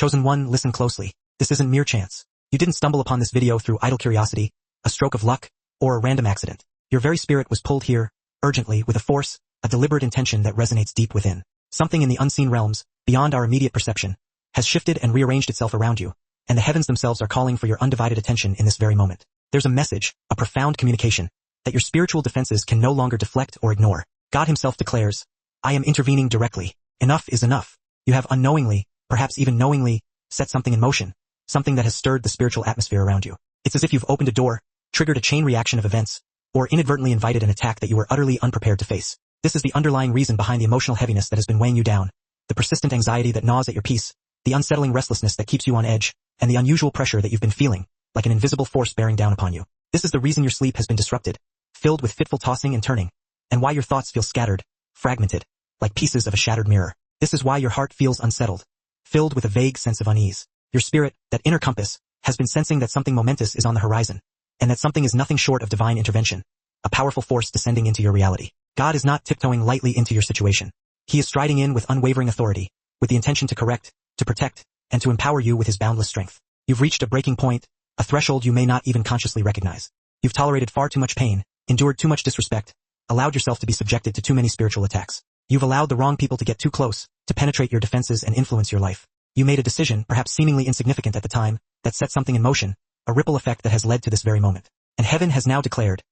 Chosen one, listen closely. This isn't mere chance. You didn't stumble upon this video through idle curiosity, a stroke of luck, or a random accident. Your very spirit was pulled here, urgently, with a force, a deliberate intention that resonates deep within. Something in the unseen realms, beyond our immediate perception, has shifted and rearranged itself around you, and the heavens themselves are calling for your undivided attention in this very moment. There's a message, a profound communication, that your spiritual defenses can no longer deflect or ignore. God himself declares, I am intervening directly. Enough is enough. You have unknowingly, perhaps even knowingly, set something in motion, something that has stirred the spiritual atmosphere around you. It's as if you've opened a door, triggered a chain reaction of events, or inadvertently invited an attack that you were utterly unprepared to face. This is the underlying reason behind the emotional heaviness that has been weighing you down, the persistent anxiety that gnaws at your peace, the unsettling restlessness that keeps you on edge, and the unusual pressure that you've been feeling, like an invisible force bearing down upon you. This is the reason your sleep has been disrupted, filled with fitful tossing and turning, and why your thoughts feel scattered, fragmented, like pieces of a shattered mirror. This is why your heart feels unsettled, filled with a vague sense of unease. Your spirit, that inner compass, has been sensing that something momentous is on the horizon, and that something is nothing short of divine intervention, a powerful force descending into your reality. God is not tiptoeing lightly into your situation. He is striding in with unwavering authority, with the intention to correct, to protect, and to empower you with his boundless strength. You've reached a breaking point, a threshold you may not even consciously recognize. You've tolerated far too much pain, endured too much disrespect, allowed yourself to be subjected to too many spiritual attacks. You've allowed the wrong people to get too close, to penetrate your defenses and influence your life. You made a decision, perhaps seemingly insignificant at the time, that set something in motion, a ripple effect that has led to this very moment. And heaven has now declared,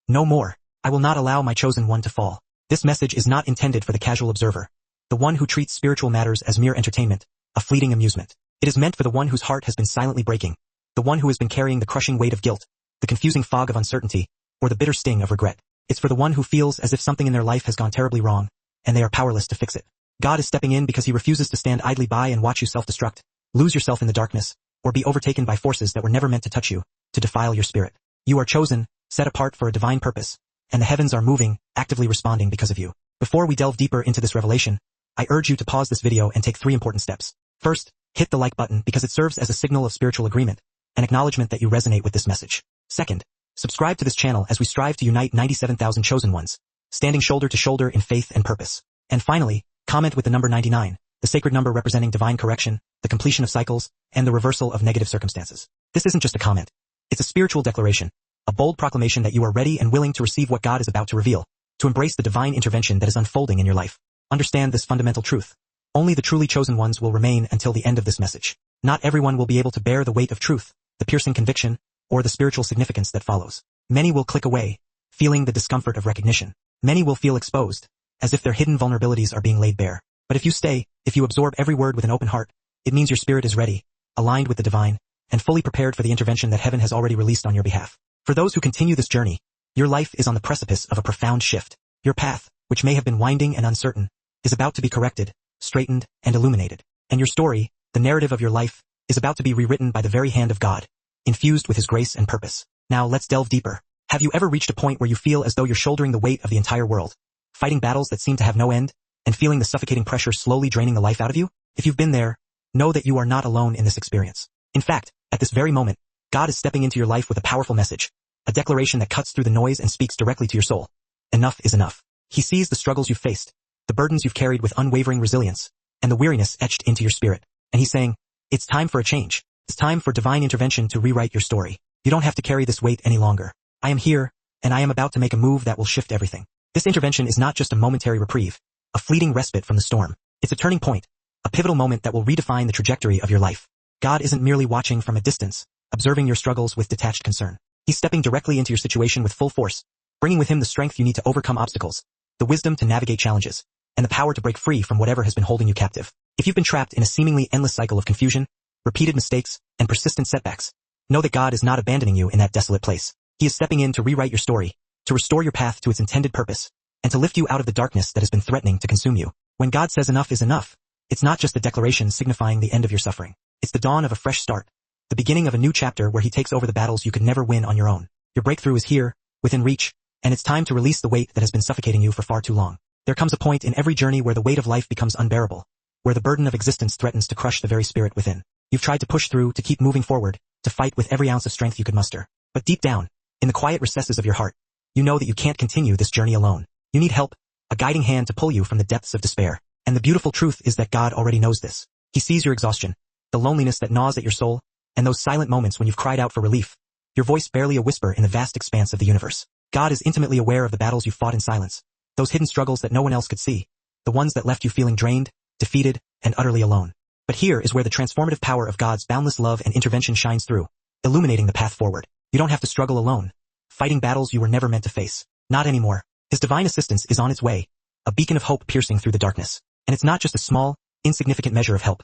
no more. I will not allow my chosen one to fall. This message is not intended for the casual observer, the one who treats spiritual matters as mere entertainment, a fleeting amusement. It is meant for the one whose heart has been silently breaking, the one who has been carrying the crushing weight of guilt, the confusing fog of uncertainty, or the bitter sting of regret. It's for the one who feels as if something in their life has gone terribly wrong, and they are powerless to fix it. God is stepping in because he refuses to stand idly by and watch you self-destruct, lose yourself in the darkness, or be overtaken by forces that were never meant to touch you, to defile your spirit. You are chosen, set apart for a divine purpose, and the heavens are moving, actively responding because of you. Before we delve deeper into this revelation, I urge you to pause this video and take 3 important steps. First, hit the like button because it serves as a signal of spiritual agreement, an acknowledgement that you resonate with this message. Second, subscribe to this channel as we strive to unite 97,000 chosen ones, standing shoulder to shoulder in faith and purpose. And finally, comment with the number 99, the sacred number representing divine correction, the completion of cycles, and the reversal of negative circumstances. This isn't just a comment. It's a spiritual declaration, a bold proclamation that you are ready and willing to receive what God is about to reveal, to embrace the divine intervention that is unfolding in your life. Understand this fundamental truth. Only the truly chosen ones will remain until the end of this message. Not everyone will be able to bear the weight of truth, the piercing conviction, or the spiritual significance that follows. Many will click away, feeling the discomfort of recognition. Many will feel exposed, as if their hidden vulnerabilities are being laid bare. But if you stay, if you absorb every word with an open heart, it means your spirit is ready, aligned with the divine, and fully prepared for the intervention that heaven has already released on your behalf. For those who continue this journey, your life is on the precipice of a profound shift. Your path, which may have been winding and uncertain, is about to be corrected, straightened, and illuminated. And your story, the narrative of your life, is about to be rewritten by the very hand of God, infused with his grace and purpose. Now let's delve deeper. Have you ever reached a point where you feel as though you're shouldering the weight of the entire world, fighting battles that seem to have no end, and feeling the suffocating pressure slowly draining the life out of you? If you've been there, know that you are not alone in this experience. In fact, at this very moment, God is stepping into your life with a powerful message, a declaration that cuts through the noise and speaks directly to your soul. Enough is enough. He sees the struggles you've faced, the burdens you've carried with unwavering resilience, and the weariness etched into your spirit. And he's saying, it's time for a change. It's time for divine intervention to rewrite your story. You don't have to carry this weight any longer. I am here, and I am about to make a move that will shift everything. This intervention is not just a momentary reprieve, a fleeting respite from the storm. It's a turning point, a pivotal moment that will redefine the trajectory of your life. God isn't merely watching from a distance, observing your struggles with detached concern. He's stepping directly into your situation with full force, bringing with him the strength you need to overcome obstacles, the wisdom to navigate challenges, and the power to break free from whatever has been holding you captive. If you've been trapped in a seemingly endless cycle of confusion, repeated mistakes, and persistent setbacks, know that God is not abandoning you in that desolate place. He is stepping in to rewrite your story, to restore your path to its intended purpose, and to lift you out of the darkness that has been threatening to consume you. When God says enough is enough, it's not just a declaration signifying the end of your suffering. It's the dawn of a fresh start, the beginning of a new chapter where he takes over the battles you could never win on your own. Your breakthrough is here, within reach, and it's time to release the weight that has been suffocating you for far too long. There comes a point in every journey where the weight of life becomes unbearable, where the burden of existence threatens to crush the very spirit within. You've tried to push through, to keep moving forward, to fight with every ounce of strength you could muster. But deep down, in the quiet recesses of your heart, you know that you can't continue this journey alone. You need help, a guiding hand to pull you from the depths of despair. And the beautiful truth is that God already knows this. He sees your exhaustion, the loneliness that gnaws at your soul, and those silent moments when you've cried out for relief. Your voice barely a whisper in the vast expanse of the universe. God is intimately aware of the battles you fought in silence, those hidden struggles that no one else could see, the ones that left you feeling drained, defeated, and utterly alone. But here is where the transformative power of God's boundless love and intervention shines through, illuminating the path forward. You don't have to struggle alone, fighting battles you were never meant to face. Not anymore. His divine assistance is on its way, a beacon of hope piercing through the darkness. And it's not just a small, insignificant measure of help.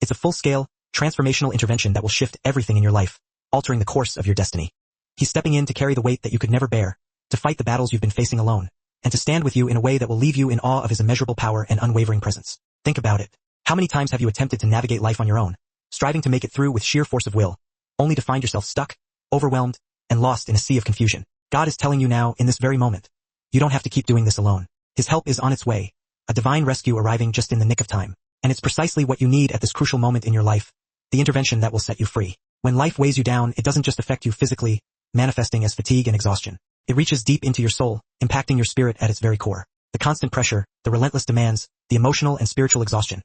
It's a full-scale, transformational intervention that will shift everything in your life, altering the course of your destiny. He's stepping in to carry the weight that you could never bear, to fight the battles you've been facing alone, and to stand with you in a way that will leave you in awe of his immeasurable power and unwavering presence. Think about it. How many times have you attempted to navigate life on your own, striving to make it through with sheer force of will, only to find yourself stuck, overwhelmed, and lost in a sea of confusion? God is telling you now, in this very moment, you don't have to keep doing this alone. His help is on its way, a divine rescue arriving just in the nick of time. And it's precisely what you need at this crucial moment in your life, the intervention that will set you free. When life weighs you down, it doesn't just affect you physically, manifesting as fatigue and exhaustion. It reaches deep into your soul, impacting your spirit at its very core. The constant pressure, the relentless demands, the emotional and spiritual exhaustion.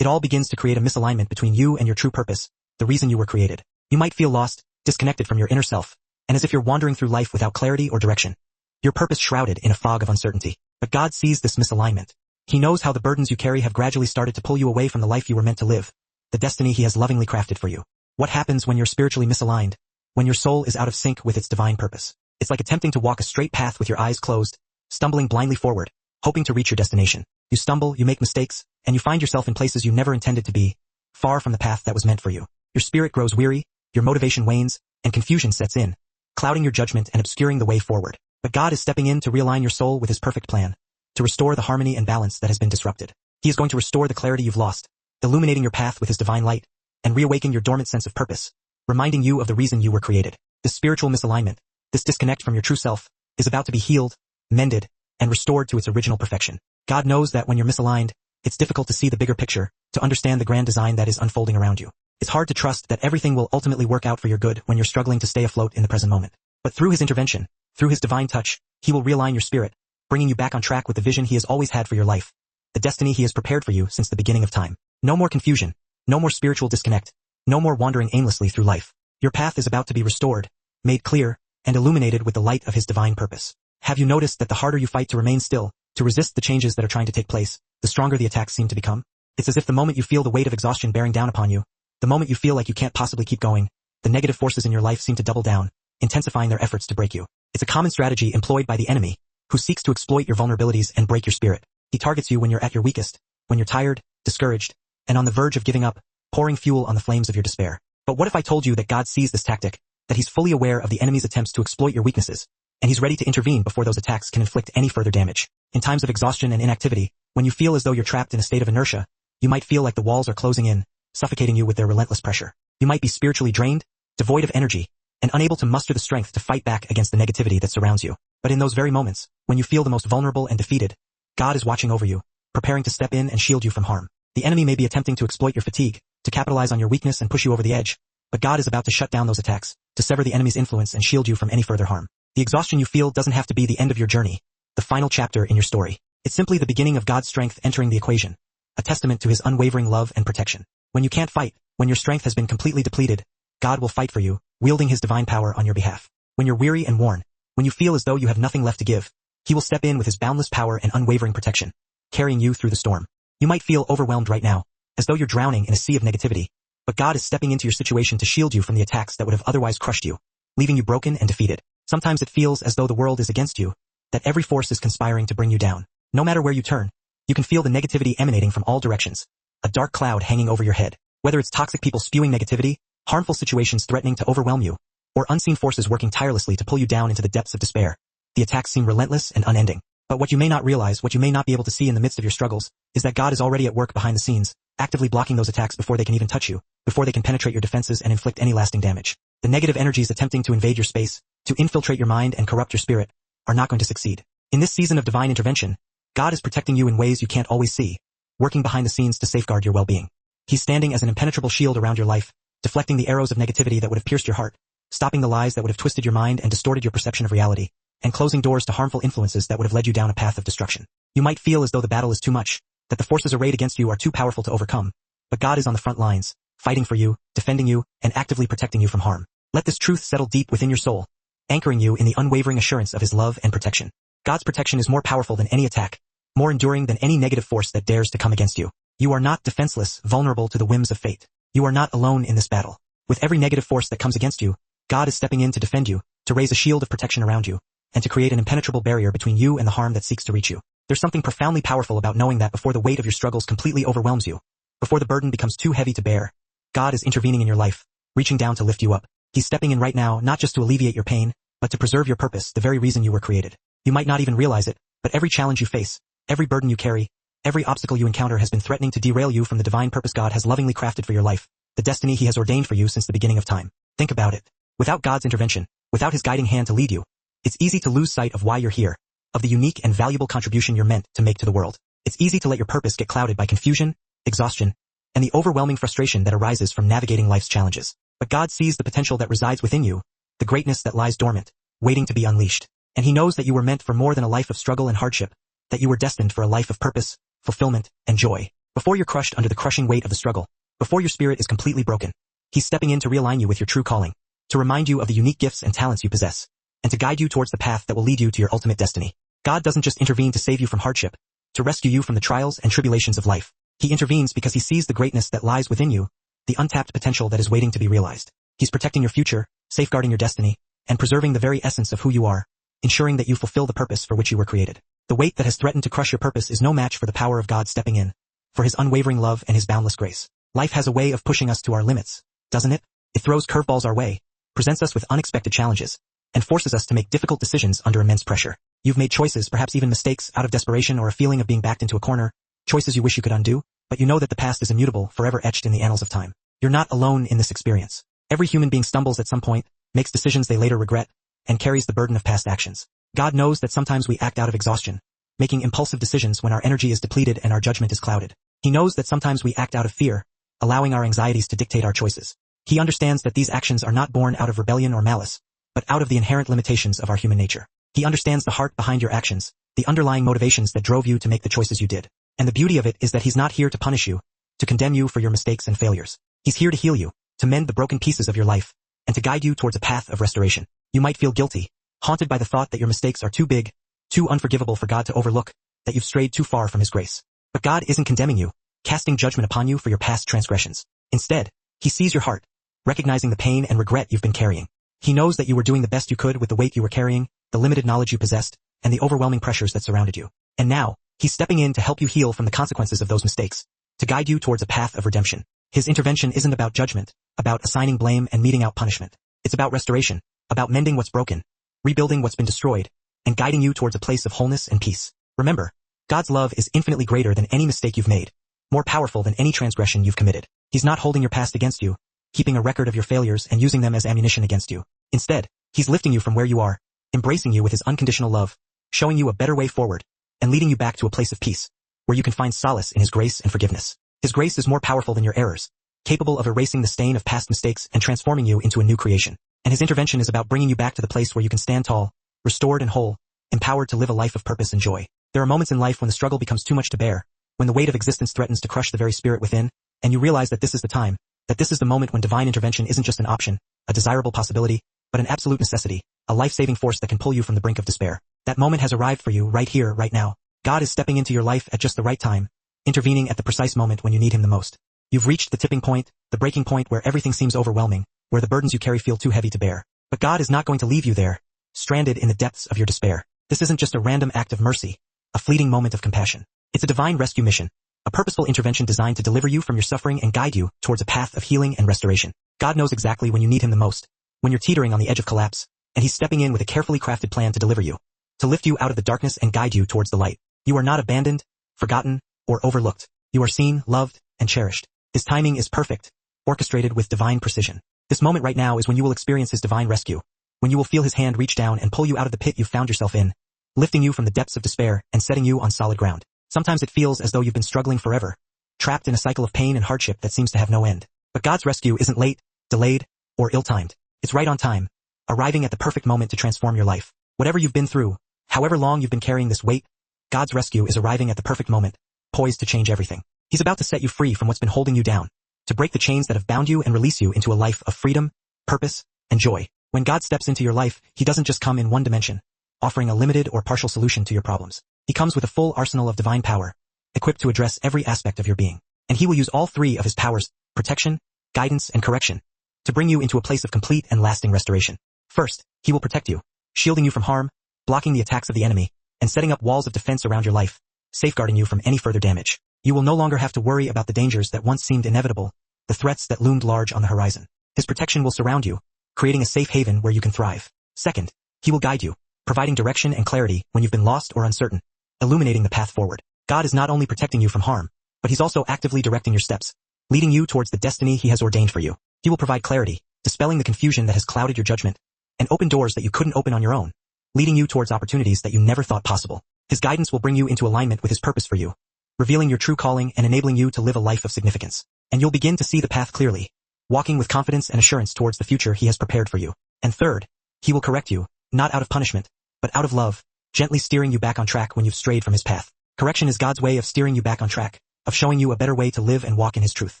It all begins to create a misalignment between you and your true purpose, the reason you were created. You might feel lost, disconnected from your inner self, and as if you're wandering through life without clarity or direction. Your purpose shrouded in a fog of uncertainty. But God sees this misalignment. He knows how the burdens you carry have gradually started to pull you away from the life you were meant to live, the destiny he has lovingly crafted for you. What happens when you're spiritually misaligned, when your soul is out of sync with its divine purpose? It's like attempting to walk a straight path with your eyes closed, stumbling blindly forward, hoping to reach your destination. You stumble, you make mistakes, and you find yourself in places you never intended to be, far from the path that was meant for you. Your spirit grows weary, your motivation wanes, and confusion sets in, clouding your judgment and obscuring the way forward. But God is stepping in to realign your soul with his perfect plan, to restore the harmony and balance that has been disrupted. He is going to restore the clarity you've lost, illuminating your path with his divine light, and reawaken your dormant sense of purpose, reminding you of the reason you were created. This spiritual misalignment, this disconnect from your true self, is about to be healed, mended, and restored to its original perfection. God knows that when you're misaligned, it's difficult to see the bigger picture, to understand the grand design that is unfolding around you. It's hard to trust that everything will ultimately work out for your good when you're struggling to stay afloat in the present moment. But through his intervention, through his divine touch, he will realign your spirit, bringing you back on track with the vision he has always had for your life, the destiny he has prepared for you since the beginning of time. No more confusion, no more spiritual disconnect, no more wandering aimlessly through life. Your path is about to be restored, made clear, and illuminated with the light of his divine purpose. Have you noticed that the harder you fight to remain still, to resist the changes that are trying to take place, the stronger the attacks seem to become? It's as if the moment you feel the weight of exhaustion bearing down upon you, the moment you feel like you can't possibly keep going, the negative forces in your life seem to double down, intensifying their efforts to break you. It's a common strategy employed by the enemy, who seeks to exploit your vulnerabilities and break your spirit. He targets you when you're at your weakest, when you're tired, discouraged, and on the verge of giving up, pouring fuel on the flames of your despair. But what if I told you that God sees this tactic, that he's fully aware of the enemy's attempts to exploit your weaknesses, and he's ready to intervene before those attacks can inflict any further damage? In times of exhaustion and inactivity, when you feel as though you're trapped in a state of inertia, you might feel like the walls are closing in, suffocating you with their relentless pressure. You might be spiritually drained, devoid of energy, and unable to muster the strength to fight back against the negativity that surrounds you. But in those very moments, when you feel the most vulnerable and defeated, God is watching over you, preparing to step in and shield you from harm. The enemy may be attempting to exploit your fatigue, to capitalize on your weakness and push you over the edge, but God is about to shut down those attacks, to sever the enemy's influence and shield you from any further harm. The exhaustion you feel doesn't have to be the end of your journey, the final chapter in your story. It's simply the beginning of God's strength entering the equation, a testament to his unwavering love and protection. When you can't fight, when your strength has been completely depleted, God will fight for you, wielding his divine power on your behalf. When you're weary and worn, when you feel as though you have nothing left to give, he will step in with his boundless power and unwavering protection, carrying you through the storm. You might feel overwhelmed right now, as though you're drowning in a sea of negativity, but God is stepping into your situation to shield you from the attacks that would have otherwise crushed you, leaving you broken and defeated. Sometimes it feels as though the world is against you, that every force is conspiring to bring you down. No matter where you turn, you can feel the negativity emanating from all directions, a dark cloud hanging over your head. Whether it's toxic people spewing negativity, harmful situations threatening to overwhelm you, or unseen forces working tirelessly to pull you down into the depths of despair, the attacks seem relentless and unending. But what you may not realize, what you may not be able to see in the midst of your struggles, is that God is already at work behind the scenes, actively blocking those attacks before they can even touch you, before they can penetrate your defenses and inflict any lasting damage. The negative energies attempting to invade your space, to infiltrate your mind and corrupt your spirit, are not going to succeed. In this season of divine intervention, God is protecting you in ways you can't always see, working behind the scenes to safeguard your well-being. He's standing as an impenetrable shield around your life, deflecting the arrows of negativity that would have pierced your heart, stopping the lies that would have twisted your mind and distorted your perception of reality, and closing doors to harmful influences that would have led you down a path of destruction. You might feel as though the battle is too much, that the forces arrayed against you are too powerful to overcome, but God is on the front lines, fighting for you, defending you, and actively protecting you from harm. Let this truth settle deep within your soul, anchoring you in the unwavering assurance of his love and protection. God's protection is more powerful than any attack, more enduring than any negative force that dares to come against you. You are not defenseless, vulnerable to the whims of fate. You are not alone in this battle. With every negative force that comes against you, God is stepping in to defend you, to raise a shield of protection around you, and to create an impenetrable barrier between you and the harm that seeks to reach you. There's something profoundly powerful about knowing that before the weight of your struggles completely overwhelms you, before the burden becomes too heavy to bear, God is intervening in your life, reaching down to lift you up. He's stepping in right now not just to alleviate your pain, but to preserve your purpose, the very reason you were created. You might not even realize it, but every challenge you face, every burden you carry, every obstacle you encounter has been threatening to derail you from the divine purpose God has lovingly crafted for your life, the destiny he has ordained for you since the beginning of time. Think about it. Without God's intervention, without his guiding hand to lead you, it's easy to lose sight of why you're here, of the unique and valuable contribution you're meant to make to the world. It's easy to let your purpose get clouded by confusion, exhaustion, and the overwhelming frustration that arises from navigating life's challenges. But God sees the potential that resides within you, the greatness that lies dormant, waiting to be unleashed. And he knows that you were meant for more than a life of struggle and hardship, that you were destined for a life of purpose, fulfillment, and joy. Before you're crushed under the crushing weight of the struggle, before your spirit is completely broken, he's stepping in to realign you with your true calling, to remind you of the unique gifts and talents you possess, and to guide you towards the path that will lead you to your ultimate destiny. God doesn't just intervene to save you from hardship, to rescue you from the trials and tribulations of life. He intervenes because he sees the greatness that lies within you, the untapped potential that is waiting to be realized. He's protecting your future, safeguarding your destiny, and preserving the very essence of who you are, ensuring that you fulfill the purpose for which you were created. The weight that has threatened to crush your purpose is no match for the power of God stepping in, for his unwavering love and his boundless grace. Life has a way of pushing us to our limits, doesn't it? It throws curveballs our way, presents us with unexpected challenges, and forces us to make difficult decisions under immense pressure. You've made choices, perhaps even mistakes, out of desperation or a feeling of being backed into a corner, choices you wish you could undo, but you know that the past is immutable, forever etched in the annals of time. You're not alone in this experience. Every human being stumbles at some point, makes decisions they later regret, and carries the burden of past actions. God knows that sometimes we act out of exhaustion, making impulsive decisions when our energy is depleted and our judgment is clouded. He knows that sometimes we act out of fear, allowing our anxieties to dictate our choices. He understands that these actions are not born out of rebellion or malice, but out of the inherent limitations of our human nature. He understands the heart behind your actions, the underlying motivations that drove you to make the choices you did. And the beauty of it is that he's not here to punish you, to condemn you for your mistakes and failures. He's here to heal you, to mend the broken pieces of your life, and to guide you towards a path of restoration. You might feel guilty, haunted by the thought that your mistakes are too big, too unforgivable for God to overlook, that you've strayed too far from his grace. But God isn't condemning you, casting judgment upon you for your past transgressions. Instead, he sees your heart, recognizing the pain and regret you've been carrying. He knows that you were doing the best you could with the weight you were carrying, the limited knowledge you possessed, and the overwhelming pressures that surrounded you. And now, he's stepping in to help you heal from the consequences of those mistakes, to guide you towards a path of redemption. His intervention isn't about judgment, about assigning blame and meting out punishment. It's about restoration, about mending what's broken, rebuilding what's been destroyed, and guiding you towards a place of wholeness and peace. Remember, God's love is infinitely greater than any mistake you've made, more powerful than any transgression you've committed. He's not holding your past against you, keeping a record of your failures and using them as ammunition against you. Instead, he's lifting you from where you are, embracing you with his unconditional love, showing you a better way forward, and leading you back to a place of peace, where you can find solace in his grace and forgiveness. His grace is more powerful than your errors, capable of erasing the stain of past mistakes and transforming you into a new creation. And his intervention is about bringing you back to the place where you can stand tall, restored and whole, empowered to live a life of purpose and joy. There are moments in life when the struggle becomes too much to bear, when the weight of existence threatens to crush the very spirit within, and you realize that this is the time, that this is the moment when divine intervention isn't just an option, a desirable possibility, but an absolute necessity, a life-saving force that can pull you from the brink of despair. That moment has arrived for you right here, right now. God is stepping into your life at just the right time, intervening at the precise moment when you need him the most. You've reached the tipping point, the breaking point where everything seems overwhelming, where the burdens you carry feel too heavy to bear. But God is not going to leave you there, stranded in the depths of your despair. This isn't just a random act of mercy, a fleeting moment of compassion. It's a divine rescue mission, a purposeful intervention designed to deliver you from your suffering and guide you towards a path of healing and restoration. God knows exactly when you need him the most, when you're teetering on the edge of collapse, and he's stepping in with a carefully crafted plan to deliver you, to lift you out of the darkness and guide you towards the light. You are not abandoned, forgotten, or overlooked. You are seen, loved, and cherished. His timing is perfect, orchestrated with divine precision. This moment right now is when you will experience his divine rescue, when you will feel his hand reach down and pull you out of the pit you've found yourself in, lifting you from the depths of despair and setting you on solid ground. Sometimes it feels as though you've been struggling forever, trapped in a cycle of pain and hardship that seems to have no end. But God's rescue isn't late, delayed, or ill-timed. It's right on time, arriving at the perfect moment to transform your life. Whatever you've been through, however long you've been carrying this weight, God's rescue is arriving at the perfect moment, poised to change everything. He's about to set you free from what's been holding you down, to break the chains that have bound you and release you into a life of freedom, purpose, and joy. When God steps into your life, he doesn't just come in one dimension, offering a limited or partial solution to your problems. He comes with a full arsenal of divine power, equipped to address every aspect of your being. And he will use all three of his powers, protection, guidance, and correction, to bring you into a place of complete and lasting restoration. First, he will protect you, shielding you from harm, blocking the attacks of the enemy, and setting up walls of defense around your life, safeguarding you from any further damage. You will no longer have to worry about the dangers that once seemed inevitable, the threats that loomed large on the horizon. His protection will surround you, creating a safe haven where you can thrive. Second, he will guide you, providing direction and clarity when you've been lost or uncertain, illuminating the path forward. God is not only protecting you from harm, but he's also actively directing your steps, leading you towards the destiny he has ordained for you. He will provide clarity, dispelling the confusion that has clouded your judgment, and open doors that you couldn't open on your own, leading you towards opportunities that you never thought possible. His guidance will bring you into alignment with his purpose for you, revealing your true calling and enabling you to live a life of significance. And you'll begin to see the path clearly, walking with confidence and assurance towards the future he has prepared for you. And third, he will correct you, not out of punishment, but out of love, gently steering you back on track when you've strayed from his path. Correction is God's way of steering you back on track, of showing you a better way to live and walk in his truth.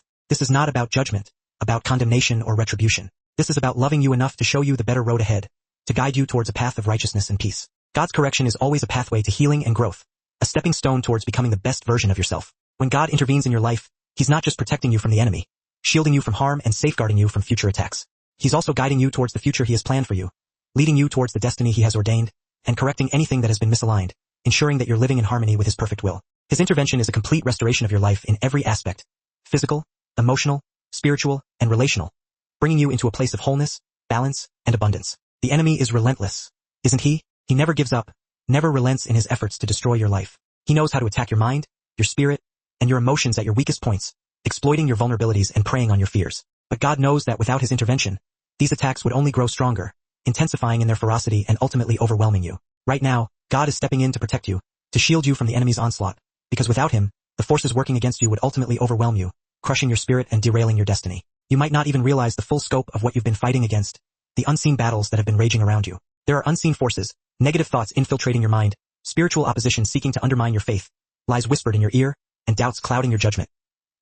This is not about judgment, about condemnation or retribution. This is about loving you enough to show you the better road ahead, to guide you towards a path of righteousness and peace. God's correction is always a pathway to healing and growth, a stepping stone towards becoming the best version of yourself. When God intervenes in your life, he's not just protecting you from the enemy, shielding you from harm and safeguarding you from future attacks. He's also guiding you towards the future he has planned for you, leading you towards the destiny he has ordained, and correcting anything that has been misaligned, ensuring that you're living in harmony with his perfect will. His intervention is a complete restoration of your life in every aspect, physical, emotional, spiritual, and relational, bringing you into a place of wholeness, balance, and abundance. The enemy is relentless, isn't he? He never gives up, never relents in his efforts to destroy your life. He knows how to attack your mind, your spirit, and your emotions at your weakest points, exploiting your vulnerabilities and preying on your fears. But God knows that without his intervention, these attacks would only grow stronger, intensifying in their ferocity and ultimately overwhelming you. Right now, God is stepping in to protect you, to shield you from the enemy's onslaught, because without him, the forces working against you would ultimately overwhelm you, crushing your spirit and derailing your destiny. You might not even realize the full scope of what you've been fighting against, the unseen battles that have been raging around you. There are unseen forces, negative thoughts infiltrating your mind, spiritual opposition seeking to undermine your faith, lies whispered in your ear, and doubts clouding your judgment.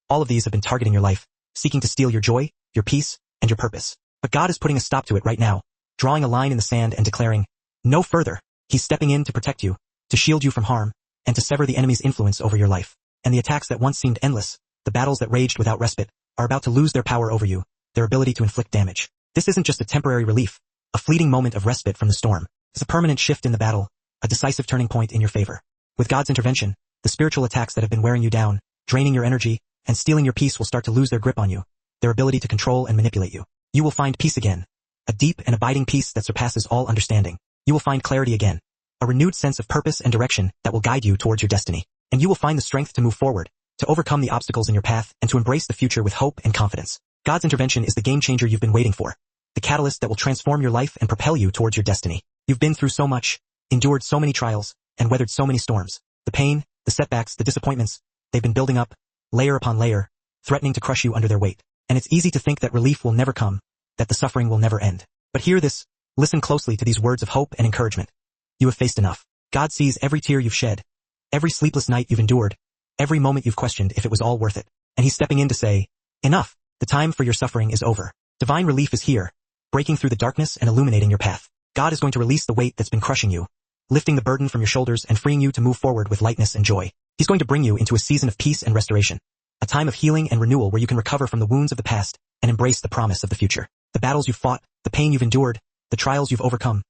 All of these have been targeting your life, seeking to steal your joy, your peace, and your purpose. But God is putting a stop to it right now, drawing a line in the sand and declaring, no further. He's stepping in to protect you, to shield you from harm, and to sever the enemy's influence over your life. And the attacks that once seemed endless, the battles that raged without respite, are about to lose their power over you, their ability to inflict damage. This isn't just a temporary relief, a fleeting moment of respite from the storm. It's a permanent shift in the battle, a decisive turning point in your favor. With God's intervention, the spiritual attacks that have been wearing you down, draining your energy, and stealing your peace will start to lose their grip on you, their ability to control and manipulate you. You will find peace again, a deep and abiding peace that surpasses all understanding. You will find clarity again, a renewed sense of purpose and direction that will guide you towards your destiny. And you will find the strength to move forward, to overcome the obstacles in your path, and to embrace the future with hope and confidence. God's intervention is the game changer you've been waiting for, the catalyst that will transform your life and propel you towards your destiny. You've been through so much, endured so many trials, and weathered so many storms. The pain, the setbacks, the disappointments, they've been building up, layer upon layer, threatening to crush you under their weight. And it's easy to think that relief will never come, that the suffering will never end. But hear this, listen closely to these words of hope and encouragement. You have faced enough. God sees every tear you've shed, every sleepless night you've endured, every moment you've questioned if it was all worth it. And he's stepping in to say, enough, the time for your suffering is over. Divine relief is here, breaking through the darkness and illuminating your path. God is going to release the weight that's been crushing you, lifting the burden from your shoulders and freeing you to move forward with lightness and joy. He's going to bring you into a season of peace and restoration, a time of healing and renewal where you can recover from the wounds of the past and embrace the promise of the future. The battles you've fought, the pain you've endured, the trials you've overcome,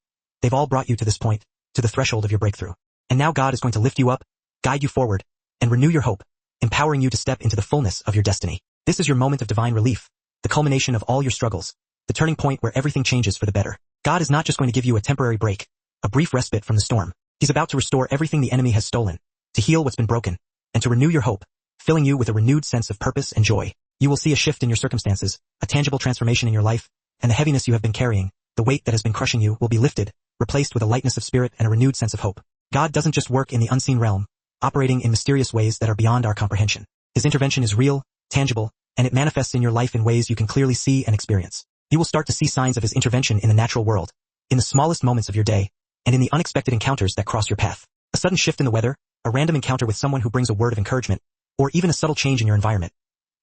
they've all brought you to this point, to the threshold of your breakthrough. And now God is going to lift you up, guide you forward, and renew your hope, empowering you to step into the fullness of your destiny. This is your moment of divine relief, the culmination of all your struggles, the turning point where everything changes for the better. God is not just going to give you a temporary break, a brief respite from the storm. He's about to restore everything the enemy has stolen, to heal what's been broken, and to renew your hope, filling you with a renewed sense of purpose and joy. You will see a shift in your circumstances, a tangible transformation in your life, and the heaviness you have been carrying, the weight that has been crushing you, will be lifted, replaced with a lightness of spirit and a renewed sense of hope. God doesn't just work in the unseen realm, operating in mysterious ways that are beyond our comprehension. His intervention is real, tangible, and it manifests in your life in ways you can clearly see and experience. You will start to see signs of his intervention in the natural world, in the smallest moments of your day, and in the unexpected encounters that cross your path. A sudden shift in the weather, a random encounter with someone who brings a word of encouragement, or even a subtle change in your environment.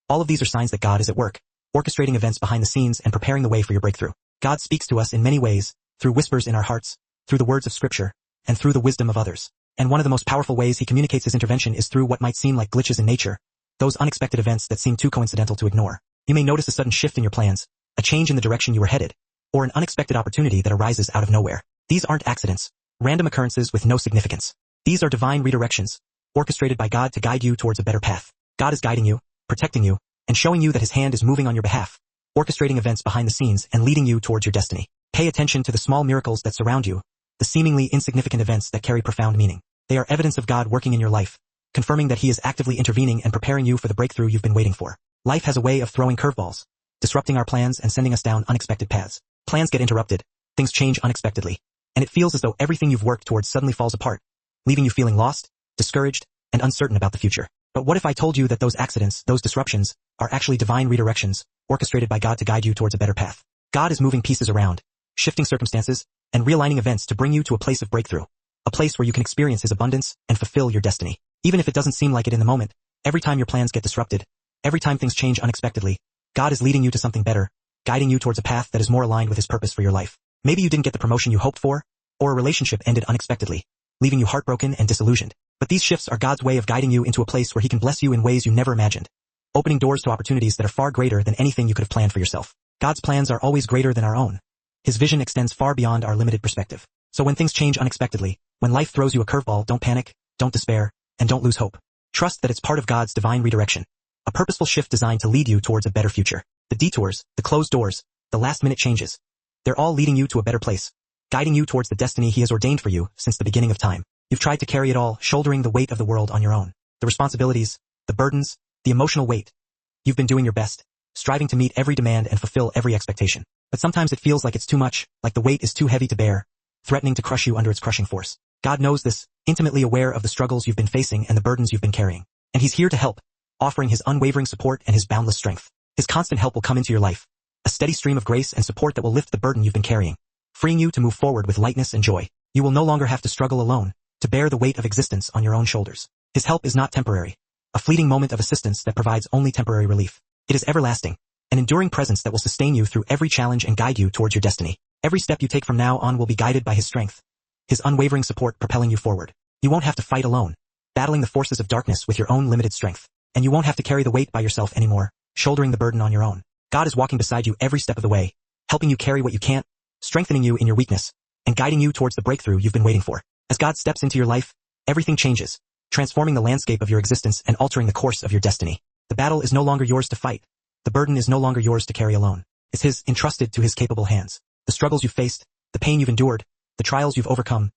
All of these are signs that God is at work, orchestrating events behind the scenes and preparing the way for your breakthrough. God speaks to us in many ways, through whispers in our hearts, through the words of Scripture, and through the wisdom of others. And one of the most powerful ways he communicates his intervention is through what might seem like glitches in nature, those unexpected events that seem too coincidental to ignore. You may notice a sudden shift in your plans, a change in the direction you were headed, or an unexpected opportunity that arises out of nowhere. These aren't accidents, random occurrences with no significance. These are divine redirections, orchestrated by God to guide you towards a better path. God is guiding you, protecting you, and showing you that his hand is moving on your behalf, orchestrating events behind the scenes and leading you towards your destiny. Pay attention to the small miracles that surround you, the seemingly insignificant events that carry profound meaning. They are evidence of God working in your life, confirming that he is actively intervening and preparing you for the breakthrough you've been waiting for. Life has a way of throwing curveballs, disrupting our plans and sending us down unexpected paths. Plans get interrupted, things change unexpectedly, and it feels as though everything you've worked towards suddenly falls apart, leaving you feeling lost, discouraged, and uncertain about the future. But what if I told you that those accidents, those disruptions, are actually divine redirections, orchestrated by God to guide you towards a better path? God is moving pieces around, shifting circumstances, and realigning events to bring you to a place of breakthrough, a place where you can experience his abundance and fulfill your destiny. Even if it doesn't seem like it in the moment, every time your plans get disrupted, every time things change unexpectedly, God is leading you to something better, guiding you towards a path that is more aligned with his purpose for your life. Maybe you didn't get the promotion you hoped for, or a relationship ended unexpectedly, leaving you heartbroken and disillusioned. But these shifts are God's way of guiding you into a place where he can bless you in ways you never imagined, opening doors to opportunities that are far greater than anything you could have planned for yourself. God's plans are always greater than our own. His vision extends far beyond our limited perspective. So when things change unexpectedly, when life throws you a curveball, don't panic, don't despair, and don't lose hope. Trust that it's part of God's divine redirection, a purposeful shift designed to lead you towards a better future. The detours, the closed doors, the last-minute changes, they're all leading you to a better place, guiding you towards the destiny he has ordained for you since the beginning of time. You've tried to carry it all, shouldering the weight of the world on your own. The responsibilities, the burdens, the emotional weight. You've been doing your best, striving to meet every demand and fulfill every expectation. But sometimes it feels like it's too much, like the weight is too heavy to bear, threatening to crush you under its crushing force. God knows this, intimately aware of the struggles you've been facing and the burdens you've been carrying. And he's here to help, offering his unwavering support and his boundless strength. His constant help will come into your life, a steady stream of grace and support that will lift the burden you've been carrying, freeing you to move forward with lightness and joy. You will no longer have to struggle alone, to bear the weight of existence on your own shoulders. His help is not temporary, a fleeting moment of assistance that provides only temporary relief. It is everlasting, an enduring presence that will sustain you through every challenge and guide you towards your destiny. Every step you take from now on will be guided by his strength, his unwavering support propelling you forward. You won't have to fight alone, battling the forces of darkness with your own limited strength. And you won't have to carry the weight by yourself anymore, shouldering the burden on your own. God is walking beside you every step of the way, helping you carry what you can't, strengthening you in your weakness, and guiding you towards the breakthrough you've been waiting for. As God steps into your life, everything changes, transforming the landscape of your existence and altering the course of your destiny. The battle is no longer yours to fight. The burden is no longer yours to carry alone. It's his, entrusted to his capable hands. The struggles you've faced, the pain you've endured, the trials you've overcome,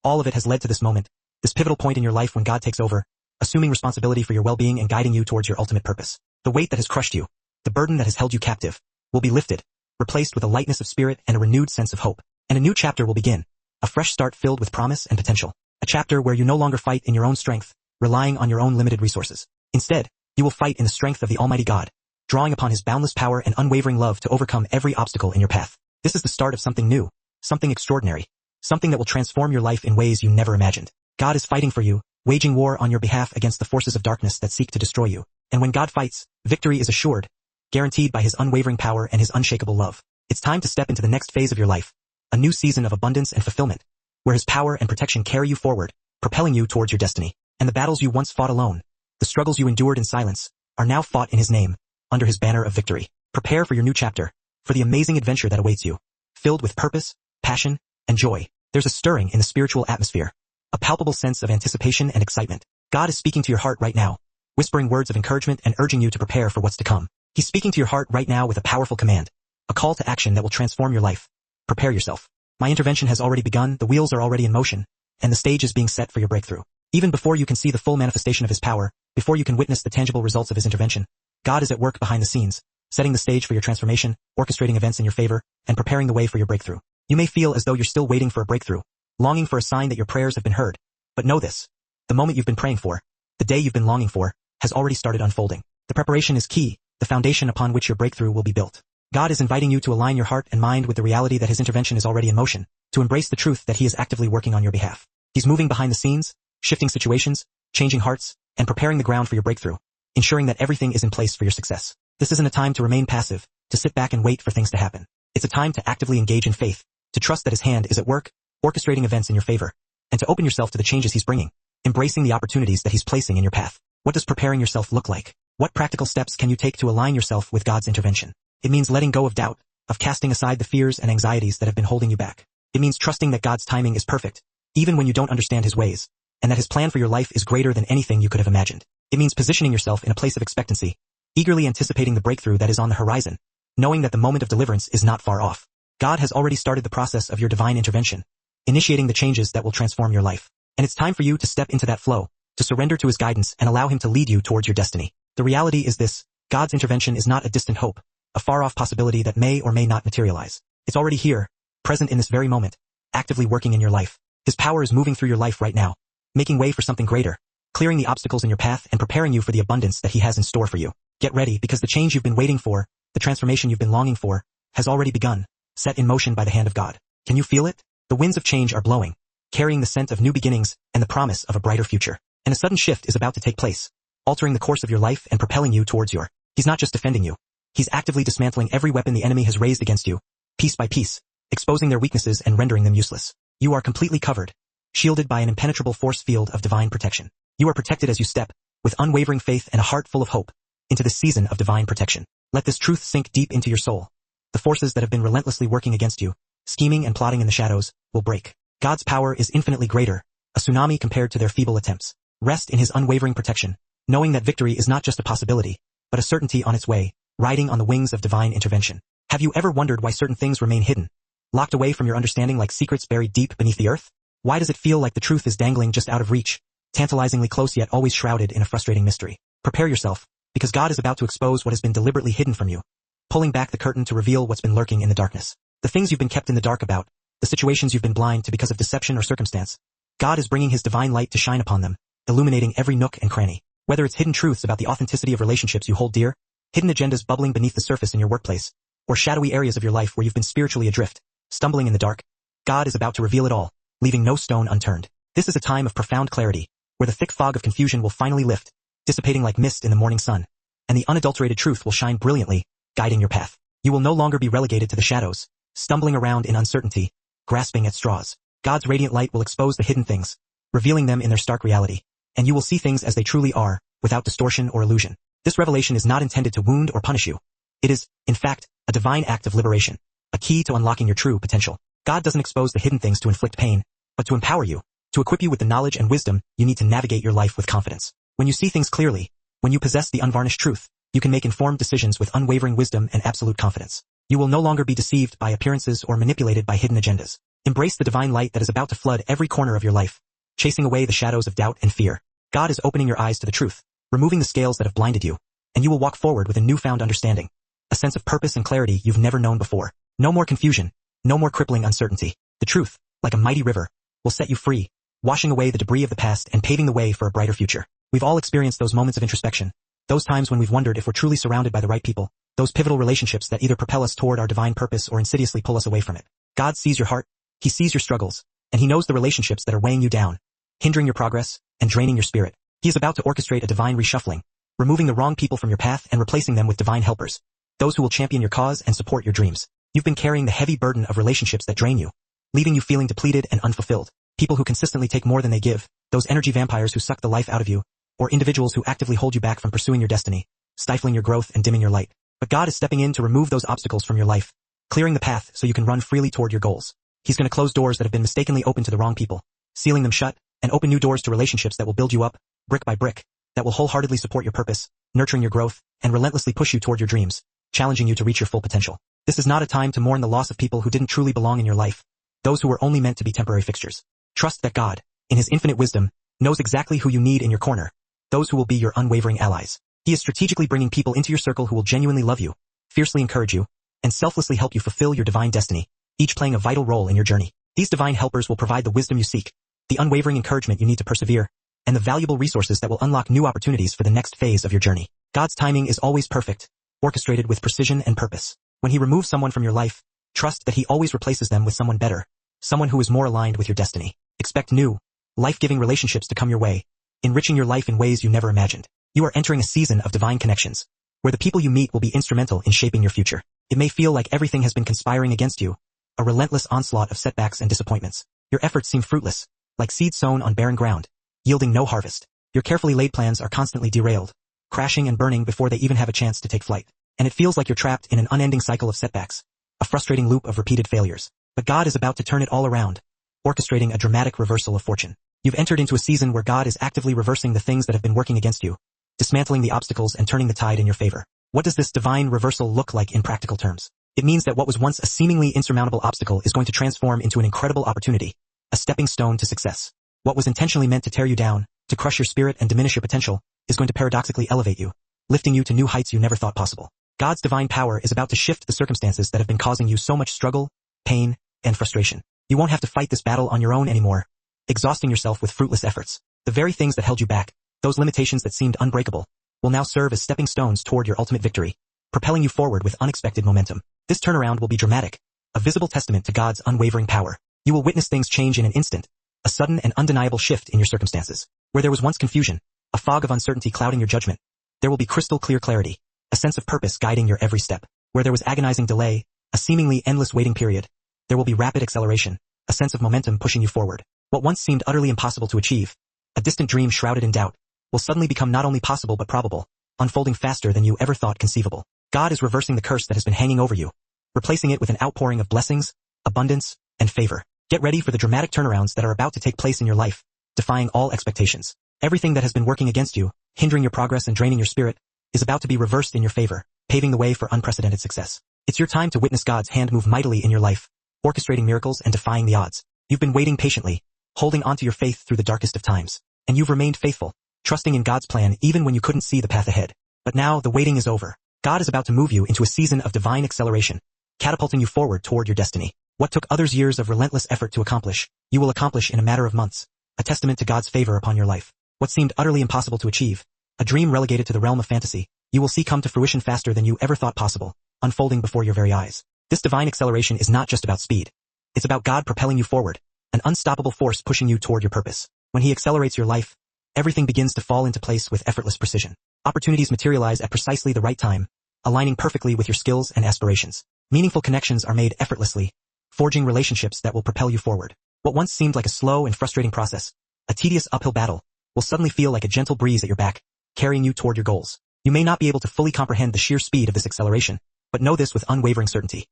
all of it has led to this moment, this pivotal point in your life when God takes over, assuming responsibility for your well-being and guiding you towards your ultimate purpose. The weight that has crushed you, the burden that has held you captive, will be lifted, replaced with a lightness of spirit and a renewed sense of hope. And a new chapter will begin, a fresh start filled with promise and potential. A chapter where you no longer fight in your own strength, relying on your own limited resources. Instead, you will fight in the strength of the Almighty God, drawing upon his boundless power and unwavering love to overcome every obstacle in your path. This is the start of something new, something extraordinary, something that will transform your life in ways you never imagined. God is fighting for you, waging war on your behalf against the forces of darkness that seek to destroy you. And when God fights, victory is assured, guaranteed by his unwavering power and his unshakable love. It's time to step into the next phase of your life, a new season of abundance and fulfillment, where his power and protection carry you forward, propelling you towards your destiny. And the battles you once fought alone, the struggles you endured in silence, are now fought in his name, under his banner of victory. Prepare for your new chapter, for the amazing adventure that awaits you, filled with purpose, passion, and joy. There's a stirring in the spiritual atmosphere, a palpable sense of anticipation and excitement. God is speaking to your heart right now, whispering words of encouragement and urging you to prepare for what's to come. He's speaking to your heart right now with a powerful command, a call to action that will transform your life. Prepare yourself. My intervention has already begun, the wheels are already in motion, and the stage is being set for your breakthrough. Even before you can see the full manifestation of his power, before you can witness the tangible results of his intervention, God is at work behind the scenes, setting the stage for your transformation, orchestrating events in your favor, and preparing the way for your breakthrough. You may feel as though you're still waiting for a breakthrough, longing for a sign that your prayers have been heard. But know this, the moment you've been praying for, the day you've been longing for, has already started unfolding. The preparation is key, the foundation upon which your breakthrough will be built. God is inviting you to align your heart and mind with the reality that his intervention is already in motion, to embrace the truth that he is actively working on your behalf. He's moving behind the scenes, shifting situations, changing hearts, and preparing the ground for your breakthrough. ensuring that everything is in place for your success. This isn't a time to remain passive, to sit back and wait for things to happen. It's a time to actively engage in faith, to trust that his hand is at work, orchestrating events in your favor, and to open yourself to the changes he's bringing, embracing the opportunities that he's placing in your path. What does preparing yourself look like? What practical steps can you take to align yourself with God's intervention? It means letting go of doubt, of casting aside the fears and anxieties that have been holding you back. It means trusting that God's timing is perfect, even when you don't understand his ways, and that his plan for your life is greater than anything you could have imagined. It means positioning yourself in a place of expectancy, eagerly anticipating the breakthrough that is on the horizon, knowing that the moment of deliverance is not far off. God has already started the process of your divine intervention, initiating the changes that will transform your life. And it's time for you to step into that flow, to surrender to his guidance and allow him to lead you towards your destiny. The reality is this: God's intervention is not a distant hope, a far-off possibility that may or may not materialize. It's already here, present in this very moment, actively working in your life. His power is moving through your life right now, making way for something greater, clearing the obstacles in your path and preparing you for the abundance that he has in store for you. Get ready, because the change you've been waiting for, the transformation you've been longing for, has already begun, set in motion by the hand of God. Can you feel it? The winds of change are blowing, carrying the scent of new beginnings and the promise of a brighter future. And a sudden shift is about to take place, altering the course of your life and propelling you towards your. He's not just defending you. He's actively dismantling every weapon the enemy has raised against you, piece by piece, exposing their weaknesses and rendering them useless. You are completely covered, shielded by an impenetrable force field of divine protection. You are protected as you step, with unwavering faith and a heart full of hope, into this season of divine protection. Let this truth sink deep into your soul. The forces that have been relentlessly working against you, scheming and plotting in the shadows, will break. God's power is infinitely greater, a tsunami compared to their feeble attempts. Rest in his unwavering protection, knowing that victory is not just a possibility, but a certainty on its way, riding on the wings of divine intervention. Have you ever wondered why certain things remain hidden, locked away from your understanding like secrets buried deep beneath the earth? Why does it feel like the truth is dangling just out of reach, tantalizingly close yet always shrouded in a frustrating mystery? Prepare yourself, because God is about to expose what has been deliberately hidden from you, pulling back the curtain to reveal what's been lurking in the darkness. The things you've been kept in the dark about, the situations you've been blind to because of deception or circumstance, God is bringing his divine light to shine upon them, illuminating every nook and cranny. Whether it's hidden truths about the authenticity of relationships you hold dear, hidden agendas bubbling beneath the surface in your workplace, or shadowy areas of your life where you've been spiritually adrift, stumbling in the dark, God is about to reveal it all, leaving no stone unturned. This is a time of profound clarity, where the thick fog of confusion will finally lift, dissipating like mist in the morning sun, and the unadulterated truth will shine brilliantly, guiding your path. You will no longer be relegated to the shadows, stumbling around in uncertainty, grasping at straws. God's radiant light will expose the hidden things, revealing them in their stark reality, and you will see things as they truly are, without distortion or illusion. This revelation is not intended to wound or punish you. It is, in fact, a divine act of liberation, a key to unlocking your true potential. God doesn't expose the hidden things to inflict pain, but to empower you, to equip you with the knowledge and wisdom you need to navigate your life with confidence. When you see things clearly, when you possess the unvarnished truth, you can make informed decisions with unwavering wisdom and absolute confidence. You will no longer be deceived by appearances or manipulated by hidden agendas. Embrace the divine light that is about to flood every corner of your life, chasing away the shadows of doubt and fear. God is opening your eyes to the truth, removing the scales that have blinded you, and you will walk forward with a newfound understanding, a sense of purpose and clarity you've never known before. No more confusion, no more crippling uncertainty. The truth, like a mighty river, will set you free, washing away the debris of the past and paving the way for a brighter future. We've all experienced those moments of introspection, those times when we've wondered if we're truly surrounded by the right people, those pivotal relationships that either propel us toward our divine purpose or insidiously pull us away from it. God sees your heart, he sees your struggles, and he knows the relationships that are weighing you down, hindering your progress, and draining your spirit. He is about to orchestrate a divine reshuffling, removing the wrong people from your path and replacing them with divine helpers, those who will champion your cause and support your dreams. You've been carrying the heavy burden of relationships that drain you, leaving you feeling depleted and unfulfilled. People who consistently take more than they give, those energy vampires who suck the life out of you, or individuals who actively hold you back from pursuing your destiny, stifling your growth and dimming your light. But God is stepping in to remove those obstacles from your life, clearing the path so you can run freely toward your goals. He's going to close doors that have been mistakenly opened to the wrong people, sealing them shut, and open new doors to relationships that will build you up, brick by brick, that will wholeheartedly support your purpose, nurturing your growth, and relentlessly push you toward your dreams, challenging you to reach your full potential. This is not a time to mourn the loss of people who didn't truly belong in your life, those who were only meant to be temporary fixtures. Trust that God, in his infinite wisdom, knows exactly who you need in your corner, those who will be your unwavering allies. He is strategically bringing people into your circle who will genuinely love you, fiercely encourage you, and selflessly help you fulfill your divine destiny, each playing a vital role in your journey. These divine helpers will provide the wisdom you seek, the unwavering encouragement you need to persevere, and the valuable resources that will unlock new opportunities for the next phase of your journey. God's timing is always perfect, orchestrated with precision and purpose. When he removes someone from your life, trust that he always replaces them with someone better, someone who is more aligned with your destiny. Expect new, life-giving relationships to come your way, enriching your life in ways you never imagined. You are entering a season of divine connections, where the people you meet will be instrumental in shaping your future. It may feel like everything has been conspiring against you, a relentless onslaught of setbacks and disappointments. Your efforts seem fruitless, like seeds sown on barren ground, yielding no harvest. Your carefully laid plans are constantly derailed, crashing and burning before they even have a chance to take flight. And it feels like you're trapped in an unending cycle of setbacks, a frustrating loop of repeated failures. But God is about to turn it all around, orchestrating a dramatic reversal of fortune. You've entered into a season where God is actively reversing the things that have been working against you, dismantling the obstacles and turning the tide in your favor. What does this divine reversal look like in practical terms? It means that what was once a seemingly insurmountable obstacle is going to transform into an incredible opportunity, a stepping stone to success. What was intentionally meant to tear you down, to crush your spirit and diminish your potential, is going to paradoxically elevate you, lifting you to new heights you never thought possible. God's divine power is about to shift the circumstances that have been causing you so much struggle, pain, and frustration. You won't have to fight this battle on your own anymore, exhausting yourself with fruitless efforts. The very things that held you back, those limitations that seemed unbreakable, will now serve as stepping stones toward your ultimate victory, propelling you forward with unexpected momentum. This turnaround will be dramatic, a visible testament to God's unwavering power. You will witness things change in an instant, a sudden and undeniable shift in your circumstances. Where there was once confusion, a fog of uncertainty clouding your judgment, there will be crystal clear clarity, a sense of purpose guiding your every step. Where there was agonizing delay, a seemingly endless waiting period, there will be rapid acceleration, a sense of momentum pushing you forward. What once seemed utterly impossible to achieve, a distant dream shrouded in doubt, will suddenly become not only possible but probable, unfolding faster than you ever thought conceivable. God is reversing the curse that has been hanging over you, replacing it with an outpouring of blessings, abundance, and favor. Get ready for the dramatic turnarounds that are about to take place in your life, defying all expectations. Everything that has been working against you, hindering your progress and draining your spirit, is about to be reversed in your favor, paving the way for unprecedented success. It's your time to witness God's hand move mightily in your life, orchestrating miracles and defying the odds. You've been waiting patiently, holding onto your faith through the darkest of times, and you've remained faithful, trusting in God's plan even when you couldn't see the path ahead. But now the waiting is over. God is about to move you into a season of divine acceleration, catapulting you forward toward your destiny. What took others years of relentless effort to accomplish, you will accomplish in a matter of months, a testament to God's favor upon your life. What seemed utterly impossible to achieve, a dream relegated to the realm of fantasy, you will see come to fruition faster than you ever thought possible, unfolding before your very eyes. This divine acceleration is not just about speed. It's about God propelling you forward, an unstoppable force pushing you toward your purpose. When He accelerates your life, everything begins to fall into place with effortless precision. Opportunities materialize at precisely the right time, aligning perfectly with your skills and aspirations. Meaningful connections are made effortlessly, forging relationships that will propel you forward. What once seemed like a slow and frustrating process, a tedious uphill battle, will suddenly feel like a gentle breeze at your back, carrying you toward your goals. You may not be able to fully comprehend the sheer speed of this acceleration, but know this with unwavering certainty.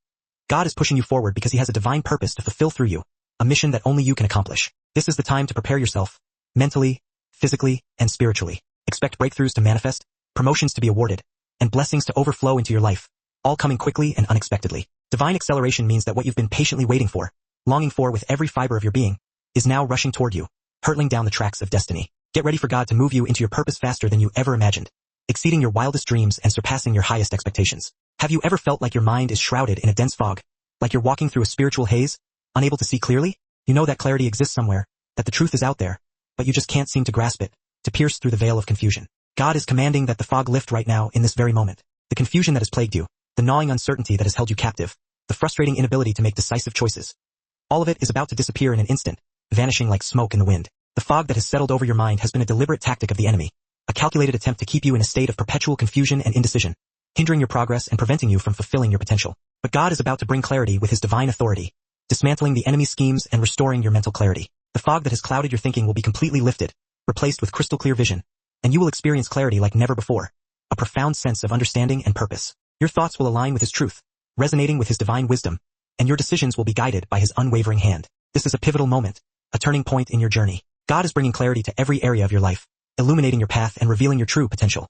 God is pushing you forward because He has a divine purpose to fulfill through you, a mission that only you can accomplish. This is the time to prepare yourself, mentally, physically, and spiritually. Expect breakthroughs to manifest, promotions to be awarded, and blessings to overflow into your life, all coming quickly and unexpectedly. Divine acceleration means that what you've been patiently waiting for, longing for with every fiber of your being, is now rushing toward you, hurtling down the tracks of destiny. Get ready for God to move you into your purpose faster than you ever imagined, exceeding your wildest dreams and surpassing your highest expectations. Have you ever felt like your mind is shrouded in a dense fog, like you're walking through a spiritual haze, unable to see clearly? You know that clarity exists somewhere, that the truth is out there, but you just can't seem to grasp it, to pierce through the veil of confusion. God is commanding that the fog lift right now in this very moment. The confusion that has plagued you, the gnawing uncertainty that has held you captive, the frustrating inability to make decisive choices. All of it is about to disappear in an instant, vanishing like smoke in the wind. The fog that has settled over your mind has been a deliberate tactic of the enemy, a calculated attempt to keep you in a state of perpetual confusion and indecision, hindering your progress and preventing you from fulfilling your potential. But God is about to bring clarity with His divine authority, dismantling the enemy's schemes and restoring your mental clarity. The fog that has clouded your thinking will be completely lifted, replaced with crystal clear vision, and you will experience clarity like never before, a profound sense of understanding and purpose. Your thoughts will align with His truth, resonating with His divine wisdom, and your decisions will be guided by His unwavering hand. This is a pivotal moment, a turning point in your journey. God is bringing clarity to every area of your life, illuminating your path and revealing your true potential.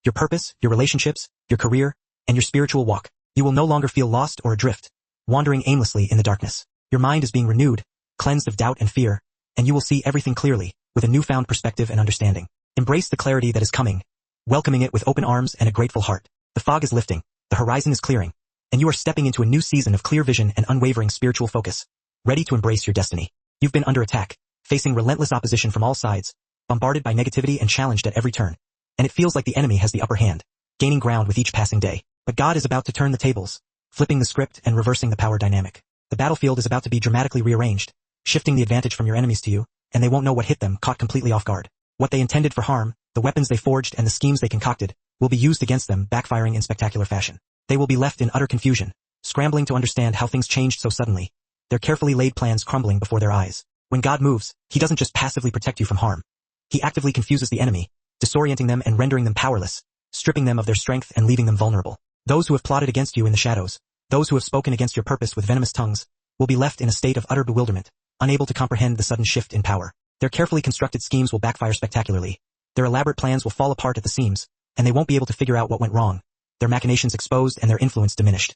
Your purpose, your relationships, your career, and your spiritual walk. You will no longer feel lost or adrift, wandering aimlessly in the darkness. Your mind is being renewed, cleansed of doubt and fear, and you will see everything clearly, with a newfound perspective and understanding. Embrace the clarity that is coming, welcoming it with open arms and a grateful heart. The fog is lifting, the horizon is clearing, and you are stepping into a new season of clear vision and unwavering spiritual focus, ready to embrace your destiny. You've been under attack, facing relentless opposition from all sides, bombarded by negativity and challenged at every turn. And it feels like the enemy has the upper hand, gaining ground with each passing day. But God is about to turn the tables, flipping the script and reversing the power dynamic. The battlefield is about to be dramatically rearranged, shifting the advantage from your enemies to you, and they won't know what hit them, caught completely off guard. What they intended for harm, The weapons they forged and the schemes they concocted will be used against them, backfiring in spectacular fashion. They will be left in utter confusion, scrambling to understand how things changed so suddenly, their carefully laid plans crumbling before their eyes. When God moves, he doesn't just passively protect you from harm. He actively confuses the enemy, disorienting them and rendering them powerless, stripping them of their strength and leaving them vulnerable. Those who have plotted against you in the shadows, those who have spoken against your purpose with venomous tongues, will be left in a state of utter bewilderment, unable to comprehend the sudden shift in power. Their carefully constructed schemes will backfire spectacularly. Their elaborate plans will fall apart at the seams, and they won't be able to figure out what went wrong, their machinations exposed and their influence diminished.